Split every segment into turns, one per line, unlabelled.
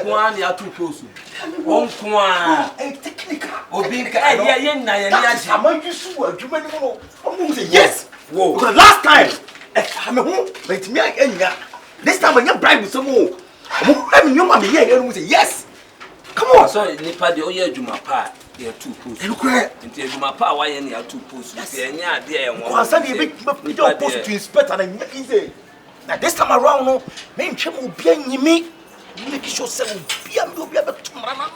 One ya two posts. One kwa.
Technical.
Obinka. Yeah, na ya.
Am you sure? You may say yes. Whoa. Because last time, I'm home. But me I this time when you bribe with some more. I'm your mommy here. You say yes. Come on.
So nipa de oye adwuma pa ya two posts. Nti adwuma pa wa ye na ya two posts. Enya de e won.
Kwansa de be post to inspect and easy. Now this time around no, me ntwem obi anyimi. Make sure say obi betumrana.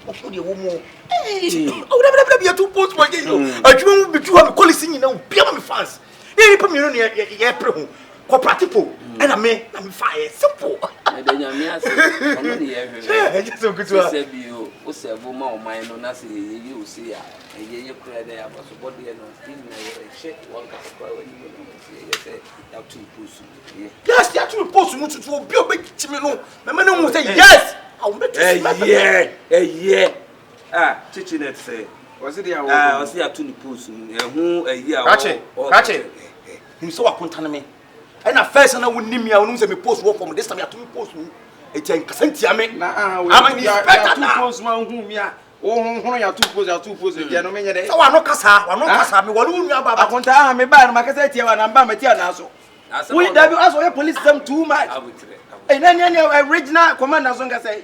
Ofu de wo mo. Hey. Oh, be two posts for you. Adwuma be two am call sin na obi am fans. Dey pe me no ye pre ho. Cooperative and I mean fire simple.
I don't know me as only everywhere.
Just so good to
say you o say woman o mind no na say you see ya. You credit there but so body no still na check one ka kwa when you say you two posts.
Yes, you two posts mu to obi obetimi no. Me no say yes. I will make you
yeah. Ah, teaching it say. Was it there? Ah, was there two posts. Who a year.
Catch it. Him so akontane me. And at first, I wouldn't me. I wouldn't say me post work for me. This time, you have to post me. It's a casentia me. I'm an inspector. Two posts, man. Whom ya? Oh, you two posts. You two posts. You know me. So I no kasa. I no kasa. Me what do you about? I want to me buy my cassette here and I'm buying material now. So we that be also police them too much. And then original commander song say.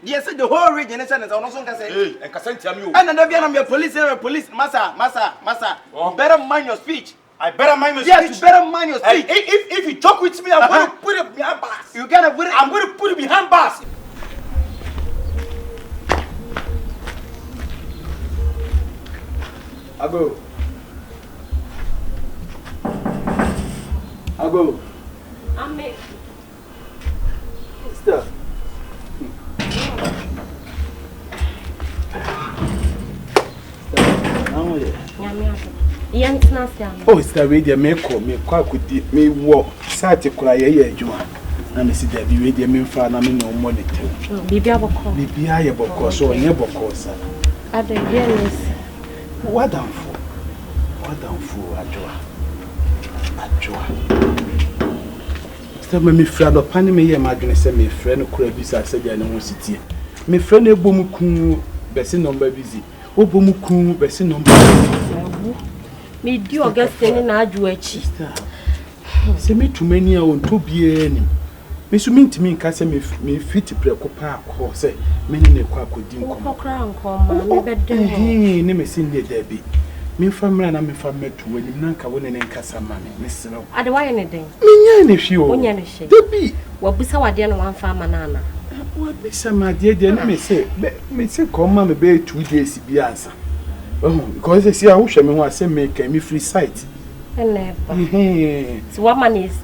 Yes, the whole region is on song say. Hey, and casentia me. And then be a police. Massa. Better mind your speech. I better mind my speech. Yes, you better mind your speech. If you talk with me, I'm going to put it behind bars. You gotta put it. I'm going to put it behind bars. Ago.
Ame.
Sister.
Oh, it's the radio me could me walk. Sati kura ye adwuma. Na me si da bi radio me mfa na me no monitor.
Bibia boko.
Bibia ye boko so onye boko sa.
Ade yes.
Wadamfo adwoa. Sɛ me fra do pani me ye madwene sɛ me fra no kura bi sa sɛ bia ne ho sitie. Me fra no ebom ku bese number busy. Obom ku bese number
me di Augustine na adwo achi.
Se me tumani a on to bia nim. Me so mintimi nka se me fit preko pa akọ se me ne kwa akodi nko.
Ko kra nko ma me bedem.
Ne me sin de da bi. Me famra na me fa metu wanim na nka woni ne nkasa ma me serew.
Ade wa ye ne den.
Me nya ne hwe o.
Onya ne hwe.
Da bi
wa busa wade no wan fa ma na na.
Wa bisa ma de ne me se ko ma me be 2 days bi ansa. Because they see I wish me want say make me free site.
So what man is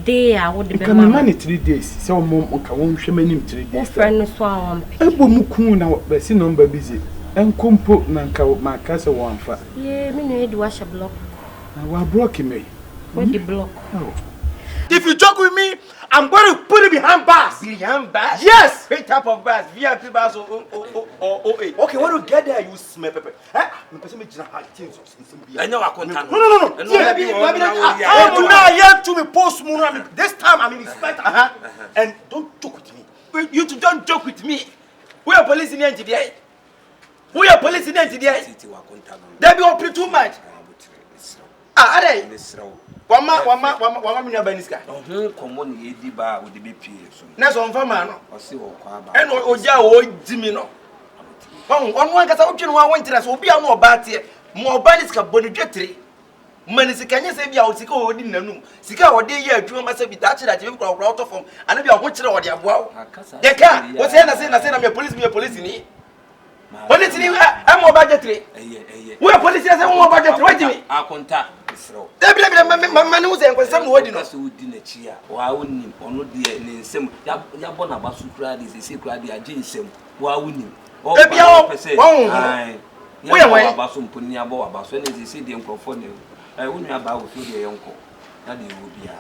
there would be
man 3 days. So mom ka won hwe manim 3 days.
Friend so am.
Ebom ku na be si number busy. Enkompo na nka ma ka se won fa.
Yeah, me no do wash block.
Na wa block me.
What the block?
Oh.
If you joke with me, I'm going to put it behind bars. Behind bars? Yes. Which type of bars? VIP bars or OA? Okay, when you get there, you smell pepper. Eh?
I know I can't.
No. Now to me post moon. This time I'm in inspector. And don't joke with me. You two don't joke with me. We are police in the NTDA. We are police in the NTDA. They be open too much. Ah, are they? Wama minya baniska.
Komo ni edi ba wo de bepi so.
Na so mfa ma no.
O se wo kwa ba.
Eno oja o dimi no. Won ankasa wotwe no won tira so obi a no oba tie. Mo baniska bonu dwetire. Manisika nya se bia o sika o di nanum. Sika o de ye adwuma ma se bi da kire da bi kura kura auto form. Ana bia ho kire o de aboa wo. De ka, wo se na me police ni. Police ni am o ba dwetire. Wo police na se wo ba dwetire wajimi.
Akonta.
Mama who say some word no
so di na chi a wa wonim ono de ne nsem ya bo na basu kra de se kra de age nsem wa wonim o
e bia wo wo ye wan
basu mponi abo wa basu ne se de nkrofo ne wonu aba wo so de yonko na de wo bia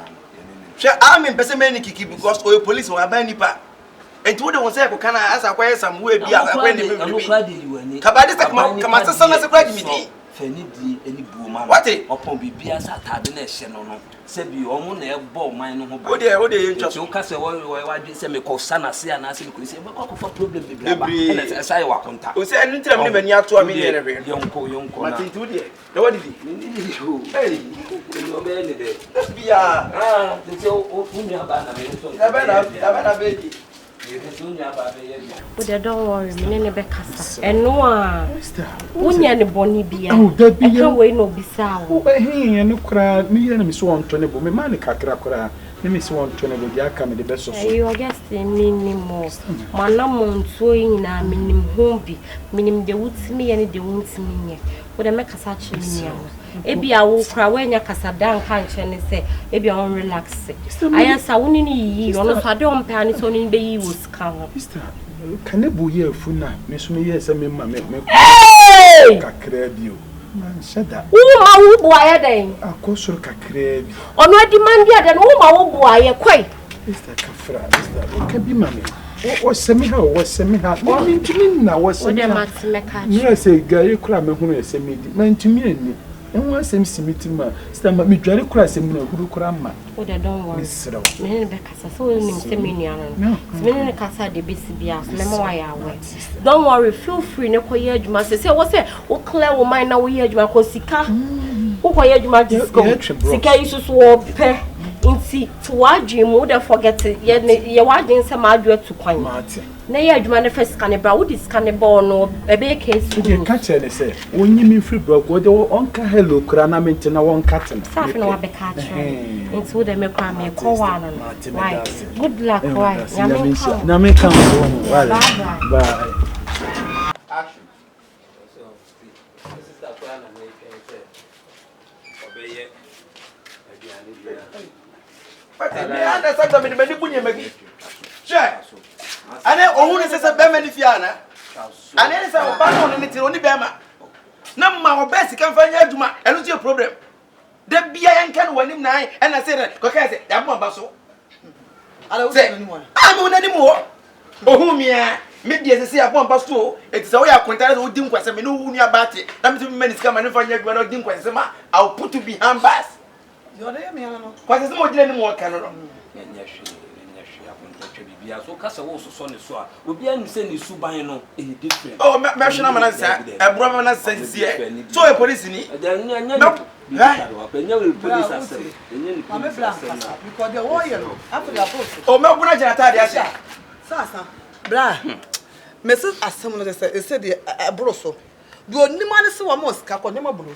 she am in person many kiki because o police wa ba nipa enti wo de won say ko kana asa kwa some we bia akwa ne me
kra de yiwani
kabade sak kama sasa na se kra jimidi
fani di any boom.
What it?
Upon Bibia Saturday, no. Sebi, omo na ebo man no ba.
O de
just o ka se wa di se me ko sana se ana se me ko se me ko for problem bibia ba. Na sai wa konta.
O se enu tira me bani ato am ne re.
Yonko na.
Mati tu de. Na what did
Ni
hey,
no be ni de.
Bia.
De se o nya ba na me so.
Da ba be.
But don't worry, me ne be kasa. Enwa. Unya ne boni bia. I can't wait no bisa.
Oh, hey, no cry. Me and me so on to nebo. Me man kakra kra. Me so on to nebo dia ka me the best of.
You guess minimum. Mana monto ina minim hombi. Minim de wutimi ene de wuntimi nye. But make kasa chimi ebi a wo kra wanya kasa dan kan chene se ebi a on relax. Ayansa woni ni yi ono so ade on pa ni so ni be yi wo ska ho.
Sister, can e bo ye funa me so me ye se me ma me kakra bi o. Man shada.
Wo ma wo bo aye den.
Akosoro kakra bi.
Ono adi man dia den wo ma wo bo aye kwai.
Sister kafra, sister o ka bi ma me. O semi ha o mi ntimi na wo semi ha.
O de matimeka.
Me say gari kura me hunu se me di. Man ntimi ani. Enwa sem simiti ma. Sister ma me dware kura se me na huru kura ma.
O de don't worry.
Misro.
Me ne be kasa so ni se me nua no. Me ne kasa de besi bia so me ma wa ya we. Don't worry, feel free ne koye adwuma se wo se wo clear wo mind na wo ye adwuma ko sika. Wo koye adwuma disco. Sika isusu wo pe. Inti to wadwin mu de forget ye wadwin se ma adwo tu kwan. Na ye adwuma ne first scan bra wo di scan ball no e be case
you can catch any say wonyi mi free bro go de onka hello kra na mente na won katen
safi na wa be catch inti wo de me kwa me ko wa no right good luck right
na me come go bye
Action. So this is the plan and make it obey
But me understand that me many bunye magi. Sure. Ane ohun se se be mani fiana. Ane se o ba no ne tire oni be ma. Na ma o be sika mfanya adwuma, eno tie problem. De bia yanka no wanim nan e na se ko ka se ya mo ba so. Ala wo se ni mo. Ah me wona ni mo. Ohun mi a me die se ya mo ba so, eti se wo ya kontare wo di nkwase me no wu nua ba te. Na me se me sika ma ne mfanya adwuma no di nkwase ma, I will put to behind bars. You are me no. Kwase se mo dire ni mo ka no.
So kasa wo so ne so a obi anu se ni suban no e different.
Oh me hwena mana sa ebro mana sa sie so e police ni
nya police asem nya ni police asem
because the warrior after the post
oh me buna jana ta dia
sasa bra message asem no say e say the ebro so do onima ne se wo mo ska ko nyama bro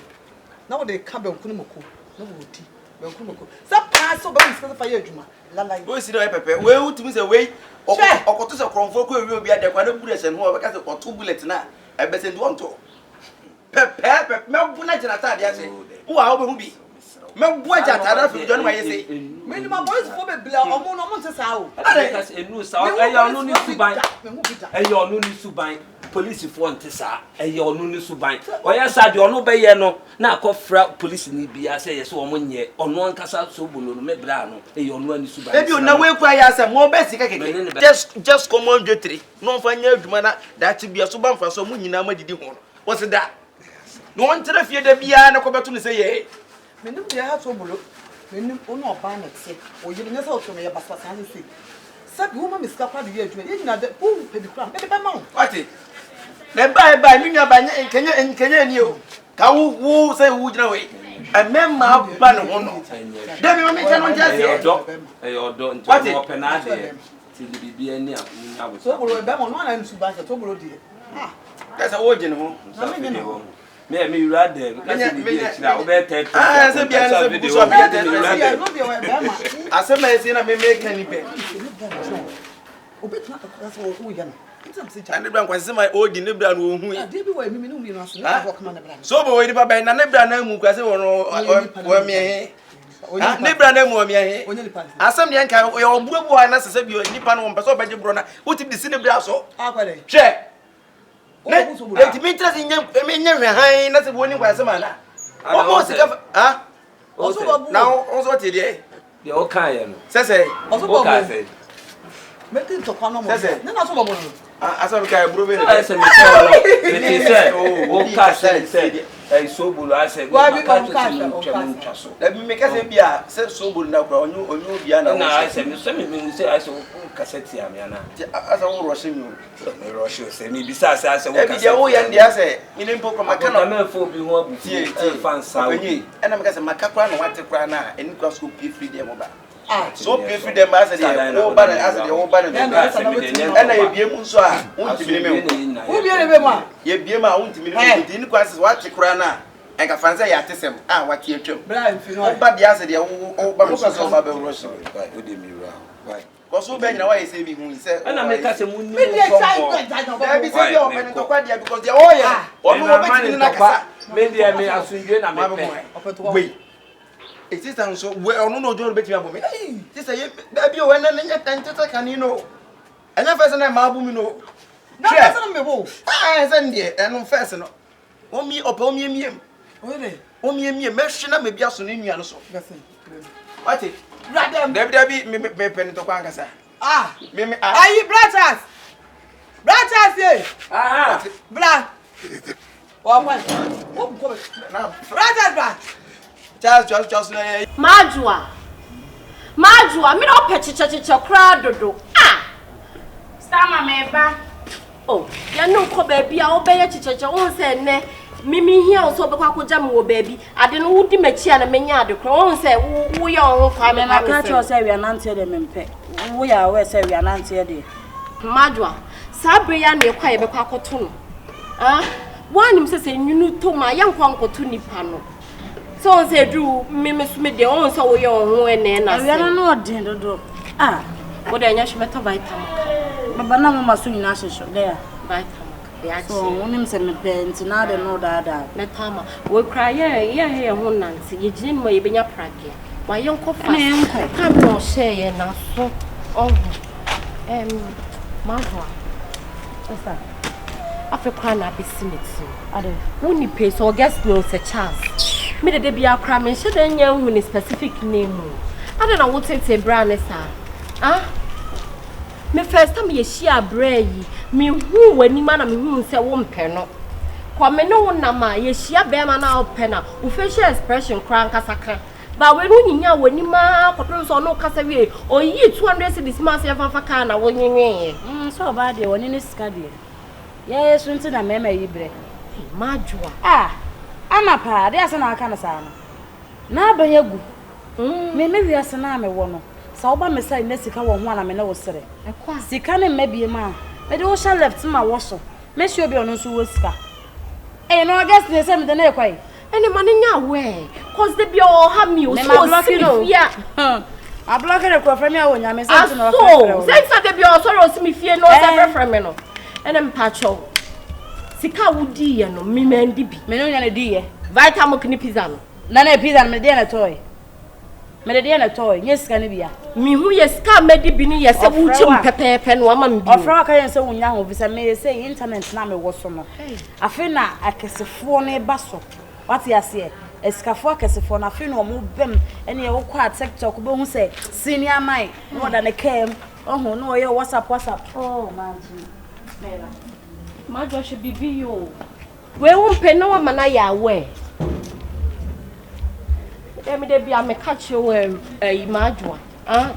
na wo de ka be nkunu mako na wo ti be nkunu mako sa pass so be message fa ye adwuma lalai
we si do pepe we utimi say we okoto se kronfo ko ewi obi adekwa na bullet no o be ka se koto bullet na e be se ndi wonto pepe me buna jana ta dia say wo a wo be hu bi me bu aja ta da fi do no ma ye say
me ni ma boys fo be bla omo no mo nte sa o
because enu sa e ya onu ni suban e ya onu ni suban police for ntesa e ya onu ni suban o ya sa de onu be ye no na akofra police ni bia say yes wo nye onu ankasa so bolo no me bra no e ya onu ani suban
e bi na we kwa ya say mo be sika keke just come on jotri no fa nya adwuma na that bia so ban fa so mo nyina ma didi ho wo se da no on tere fie da bia na ko beto ne say ye
me nim dia ha so bolo me nim onu oba na tse o yiri ne sa o to me ya basa san se sabi wo ma me ska kwa de ye adwuma ye nyina de o pe bi kura me be ma o
ati na bye mi nua ba nkenya ni o ka wo say wo jina we emema ba ne ho no de mi me kan on jase
odo nti mo penade ti bibia ni a nya wo
so bolo be mo no na nsu ba se to bolo die ah
ka sa wo jina ho
me yura de because the chira obe te
se bia no se bu so bia de
no be be ma
asema esi na me kan ni be
obetuna ka so wo ya na
and the brand kwase my old in the brand wo hu
ya dey be wa mi no mi no so na come na brand
so bo we di baba na ne brand na mu kwase wo no wo mi he ne brand na mu wo mi he asem ne nka yo obuabu ha na sese bi nipa no mpeso obaje bro na uti bi sine bra so
akwale
hwe ne eti mi interest nya hwe han na se bo ni kwase ma na o mo sika ha
oso babu
na oso ti de
o kan ye no
sese
oso babu metin to kwa no mo ne na so babu no
asem ka bro be
ese mi se o ka se sobolo ase
Why be
ka
on
to
cash
se
on
no twam
cash?
so
let me say bia say sobolo na kwa onyu bia na
na ase me so me say ase cassette ya me ana
asa wo rush me
me rush o se me bisa ase wo
cassette e bia wo ya ndia say me mpo kwa maka
na me fo bi ho abu
tie
fan sa
onyi e na me ka say maka kwa na wate kwa na eni kwa so pay free dem ba so pay free dem asa dey wo ba na asa dey wo ba na e na ye bia mu so a untimi me
Who be ebe ma?
ye bia ma untimi me eni kwa say wate kwa na en ka fan say ya tesem wate atwam
Bra mfino.
wo ba dia asa dey wo ba so ba be rush
o de mi ra why
Koso be nyina why say me hu say
ana me ka se mu ni
Me dey try
mo
go
be say you open to kwa dia because they all ya onu wo be na kasa
me dey me asunje na me pe
we it is and so we onu no jono betimi abo me this say da bi o na nya tantata kan no anya first na ma abu mi no
Na person me bo.
say ndie enu first no o mi opa o mi emiem
Oye.
o mi emiem me hwe na me bia so ne nua no so
Gase.
what
Radem.
Dabi me pen to kwa nkasa me
Ayi brothers. Brothers ye. Bra. Wa kwa.
na
Brothers bra.
just na
Majua, me no pechicha kra dodo. Stama meba. Oh, ya no ko baby a obeye chicheche won se ne. Mimi hia so be kwa koja me wo baby. Ade no wudi machi na menya ade kra won se wo ye on kwa me
na ka cho se wi anante de mempe. Wo ya we se wi anante de.
Majua, sabre ya ne kwa ye be kwa koto no. Wanim se nyunu to ma ya nkwa nkoto nipa no. So on say do me sume de on so wo ye on ho ene na se.
Wi na no den dodo.
Wo de nya shmeto vitamin.
Baba na mama so nyina hyeso de ya.
Vitamin.
So wonim se me pent na de no da.
Na tama we cry ye ho nanse ye gine mo ye benya prage wa ye nko fa kam no share ye na so Mahwa esa Africa na besimiti ade woni pay so guest no se chance me de bia kra me hye de nya hu ni specific name ade na wo tete brand sa me first time ye share bray me hu wani ma na me hu se wo mpe no kwa me no na ma ye share be ma na ope na wo facial expression kra nkasaka ba we no nyinya wani ma kotoro so no kasa wie oyi 200 cedis ma se fa ka na wo nyenwe
so ba de woni ni sika de ye sunti na mema yibre
majua
ama pa de asa na aka na sa na abanyagu me wi asa na me wo no sa oba me sai na sika wo ho na me na wo sere sika ne mabie ma me de wo sha left ma wo so me shi obi ono so wo sika no guess they say me de na ekwai
any money nya we cause they be all have me so see yeah
I block it for me awon nya me say no
so say they be all sorry see me fear no say friend me no and pacho sika wudi ye no me mendi bi
me no nya na di ye
vitamin kini pizza no
na pizza me de na toy me de na toy nye sika ne bia
mi hu ye sika medi bi ni ye se wu chim pepepe no ama me bi
ofra ka yen se wunya ho visa me say internet na me wo so no afi na akesefo ne ba so what you say esikafo akesefo na afi no mo bem ene ye wo kwa TikTok be hu say senior mai more than a cam oh no ye WhatsApp oh man mera
ma jo she bibi yo we won pe na wa mana ya we me de bia me catch you imagine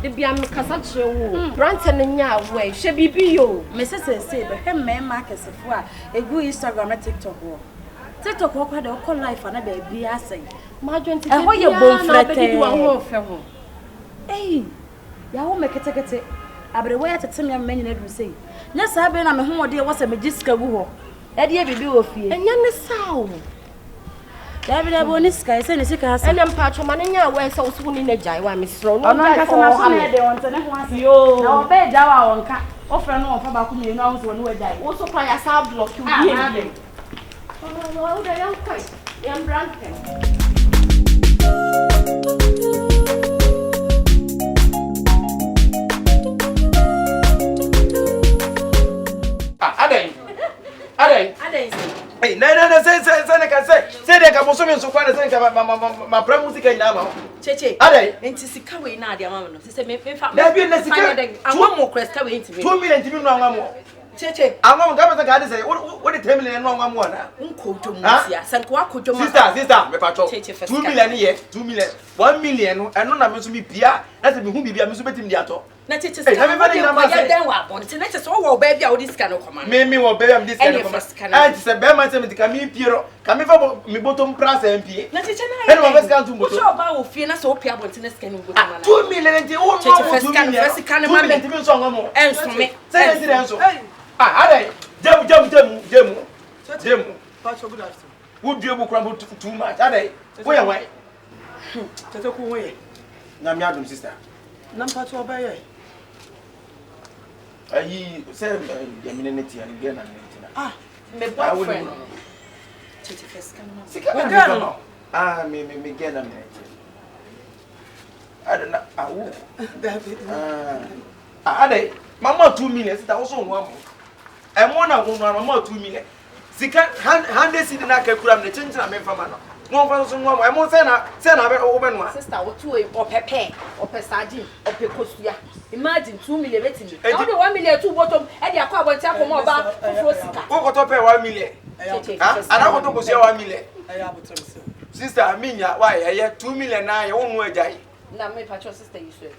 de bia me kasa kire wo brand ne nya we she bibi yo
me say be hem me ma akesefo a egu Instagram na TikTok wo TikTok wo kwa de ko life na ba bia asai
ma jo nti
ho ye bonfrete
wa ho fe ho
ya wo me ketekete abre wo ya tetem ya me nyina du sei nya sa be na me ho de wo se me giska gu ho e de bibi wo fie
enya ne sawo
David Aboniska ese ne sika hasa
enya mpacho ma nya we se wo ni na jai wa me sro no
ono nkasa na so na de wonte ne ho ase
yo
na obe ja wa wonka ofra no wonfa ba ku me no so no we jai
wo so kwa ya sa block you bi oh da yan kai yan brand pen
Adai. Hey, no, say they can also mean so far as my prime music in Nama.
Cheche.
Adai.
Enti sika we na ade amama no. Se me fa.
There be na sika.
I want more cresta we enti me.
2 million to me no amamo.
Cheche.
Anwa ngaba ka say what the 10 million no anwa na.
Nkojo musia. Sanko akojo ma.
Sister, me pacho. 2 million here, 2 million. 1 million no eno na me so me bia. Na se me hu bibia me so betim dia to.
Na cheche ska. Ya den wa bon. Ti na cheche wo ba bia wo dis ka no koma.
Me wo ba bia me dis ka no koma. And se be man se me ka me piero. Ka me fa me bottom price MP.
Na cheche na.
Eno ma bes kan tu moto.
So ba wo fie na so opia bon ti na ska no bottom na.
2 million nti wo no 2 million.
First kan ma me.
2 million ti so ngamo.
Enso me.
Say nti enso. Ade. Jemu.
Pacho good afternoon.
Would you crumble too much? Ade. Where away?
Tete ku wo ye.
Na me adum sister.
Na pacho oba ye.
Ayi say eminenti and again and
Me boyfriend. Tete first kan ma.
Sika na me me again and I don't know.
David.
Ade. Mama 2 million sister also one. E mo na go no mama 2 million. Sika 100 cedi na ka kura me chinchina me fama no. No fa so nwa mo. E mo say na be wo be no.
Sister, what to opepe, opesadi, opekosuya. Imagine 2 million betting. Now the 1 million 2 bottom, e dey akwa abonti akoma oba fufuro sika.
Wo ko to pay 1 million. Ana ko to ko share 1 million. Sister Aminya, why ye 2 million na ye wonu ajai.
Na me patcho sister you swear.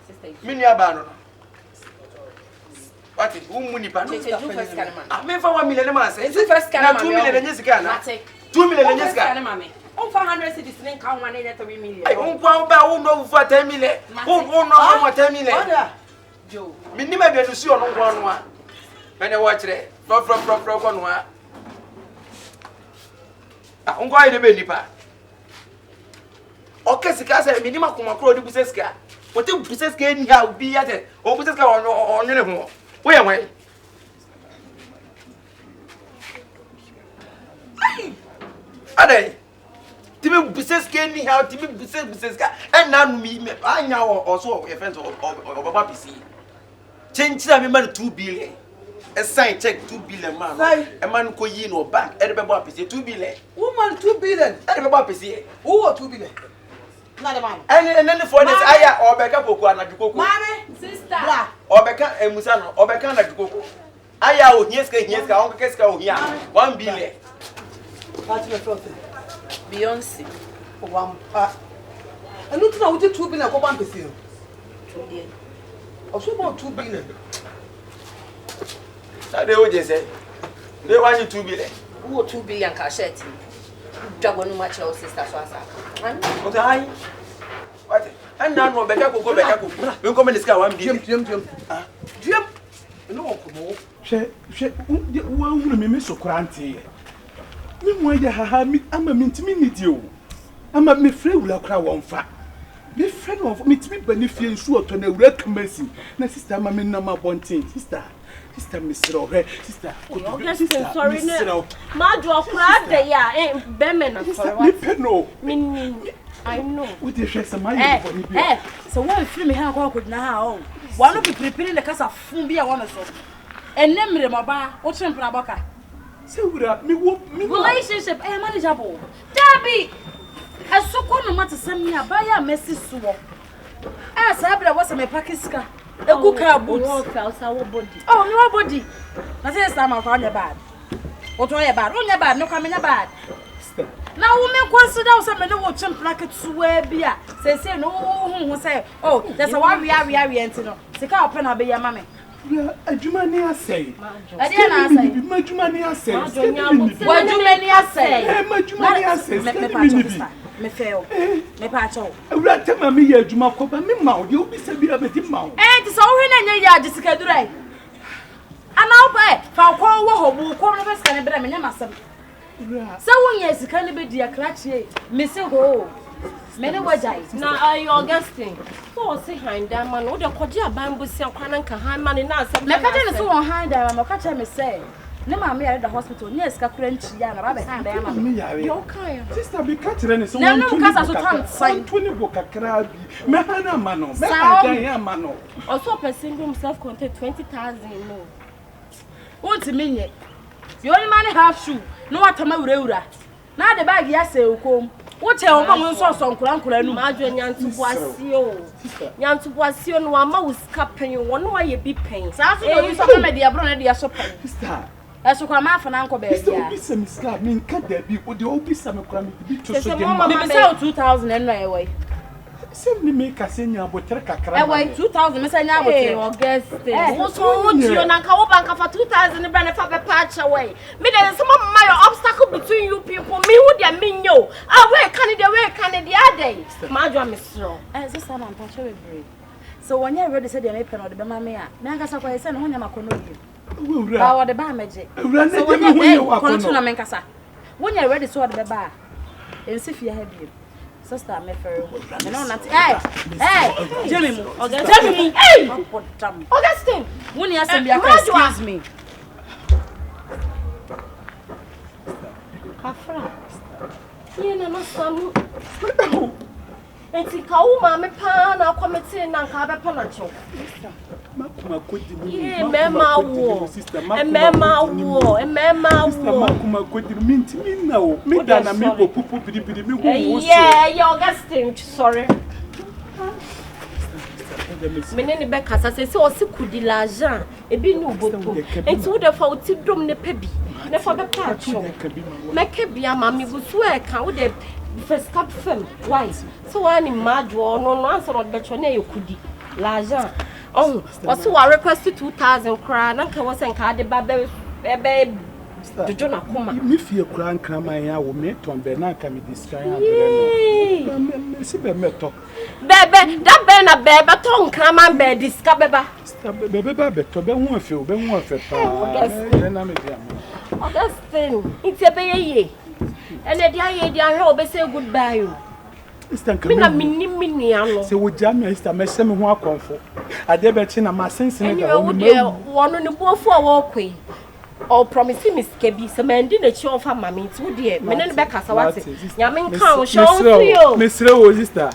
Sister you.
Mini aba no. What is umuni pa no?
First can man.
Me fa 1 million ma say.
First can man.
2 million nye sika na. 2 million nye sika.
On for 100 cedis nen ka 1 na 3 million.
Ai on kwa ba wo no for 10 million. On no for 10 million.
Oda.
Joe.
Minni ma bi anusu ono kwa no a. Me ne wa kire. Pro kwa no a. On kwa ide be nipa. Okay sika say minni ma kuma kro di buseska. Wote buseska ni ha obi ya te. O buseska onwene ho. Where am I? Ade. Tibi business can ni how tibi business ka and now me anya also your friends of Baba PC. Change me man 2 billion. A sign check 2 billion man. A man ko yi no bank. E be Baba PC 2 billion.
Woman 2 billion.
E be Baba PC.
Who 2 billion? Na the man.
And then for this aya obeka koko anadukoko.
Mame,
Sister.
Bra.
Obeka emusa no obeka anadukoko. Aya o hieska on keska o hia 1 billion.
Pacho me front.
Beyonce.
One pa. Anu tuna wo 2 billion ko ban pese.
2 billion.
Oso about 2 billion.
Ade o je say. They want you 2 billion.
Who 2 billion ka shirt. Jagonu ma che o sister so asa.
Okay, hi. What? And now no beka koko. We come in this car 1 billion.
Diem. No ko.
She wo hunu me so krante. Me mo ya haha mi ama mi ntimi nidio. Ama me frɛ wura kra wonfa. Me frɛ no me ntimi benefie nsu oto na wura kamasi. Na sister ama me na ma bontin. Sister Mr. Ohe, sister.
Sister, sorry no. Ma do kra de ya be me na sorry.
Me peno.
Me I know.
What the share some money for me.
So one free me ha kwa na ha o. One of be preparing the casa fun bia one so. Enemre maba, o chempra baka.
Say wura me
relationship manageable. Dabi. Asoko no mate sami abaya mesi suwo. Sabra was me pakiska. Egu ka boots. Oh, no body. Na say sama kwa nya bad. Oto ya bad. Onya bad no ka menya bad. Na women consider say me no wo chempra ketuwa bia. Say no hu say oh, there's a one we enti no. Sika open na be ya mame.
Adwuma ni asɛe.
Ade na asɛe.
Madwuma ni asɛe.
Wadwuma ni asɛe.
Madwuma ni asɛe.
Me fail. Me pacho.
Awura tema me yɛ adwuma kɔba me ma wo de obi sɛ bi abedi ma wo.
Ti so wo na nya ya de sika durai. Ana wo ba fa kɔ wo ho bu kɔ no be sika ne bere me nya masɛm. Sɛ wo nya sika ne be di akrachie. Me se ho. Me ne wajai.
Na ayo Augustine. So say hand that man, wo de kwaje aban bosi akwana nka han man na asem.
Me ka je ne so won hand that man, ka che me say. Ne ma me yare da hospital, ne sika kura nchi ya na ba be hand that man.
Me yare.
Yo kan.
Sister be ka kire ne so
won tuni. Na no ka so tan sign.
Tuni bo kakra bi. Me hana ma no. Me hana ya ma no.
Also person himself contain 20,000 no.
Won't me nye. You only man half shoe. No what ma wura. Na the bag ya say ukom. What tell one so nkura nu
madwe nyanto boasio no ama wo sika pen won wa ye bi pen
sa so do so me de abro na de so pen
sister
eso kwa ma fa na nko be
sister
bia
obi se miska me nka da bi o de obi sa me kura me bi to so de
me be say 2000 en no e we
sem ni me ka se nya botere kakra
e we 2000 me say nya botere
August wo so wo tio na ka wo banka for 2000 bra na fa be patch away me dey some of my obstacle between you people me who dey me nyo we can the other madwa me sro
sister na patch we break so when you ready say dey me pen o de be ma me a me nkasa kwa say no nya makono bi
ura
wo de ba meje
so when you hu wa
kono na me nkasa when you ready so de be ba ensi fie ha bi sister me ferry me no not hey Jimmy mu hey Augustine when you say be excuse me
Kafra. Yena no samu. Enti ka wo ma me pa na komete na nka be pa na cho.
Makuma kodi mu.
Mema wo.
Makuma kodi minti minna o. Me da na me popu pidi me go wo so.
Yeah, Augustine, sorry. Menene be kasa se o se kudi la Jean e bi ni oboto. Enti wo da fa o ti dom ne pa bi. Ne fa be pa cho. Make bia mami busu e kan wo de first cap fam. Why? So wani madwo no answer no be cho na e kudi la Jean. Oh, was wa request 2000 kra na nka wo se nka de ba be dojo na kuma.
Me fie kra nkra man ya wo me ton be na nka me diskan ya bere no. Me si be meto.
Bebe, that be na bebe ton nkra man be diska beba.
Bebe ba beto be hu afi pa. Na me dia mo.
Augustine, it's a ye. And the day they are be say goodbye. Me na mini ano.
Se wo jam me sister me se me ho akonfo. Ade be chi na ma sense da
wo me. Wono ne bofo a wo kwe. O promise me skebi se mandi na chi ofa mama nti wo de me ne be kasa wate. Nya me nka wo show yo.
Me sire wo sister.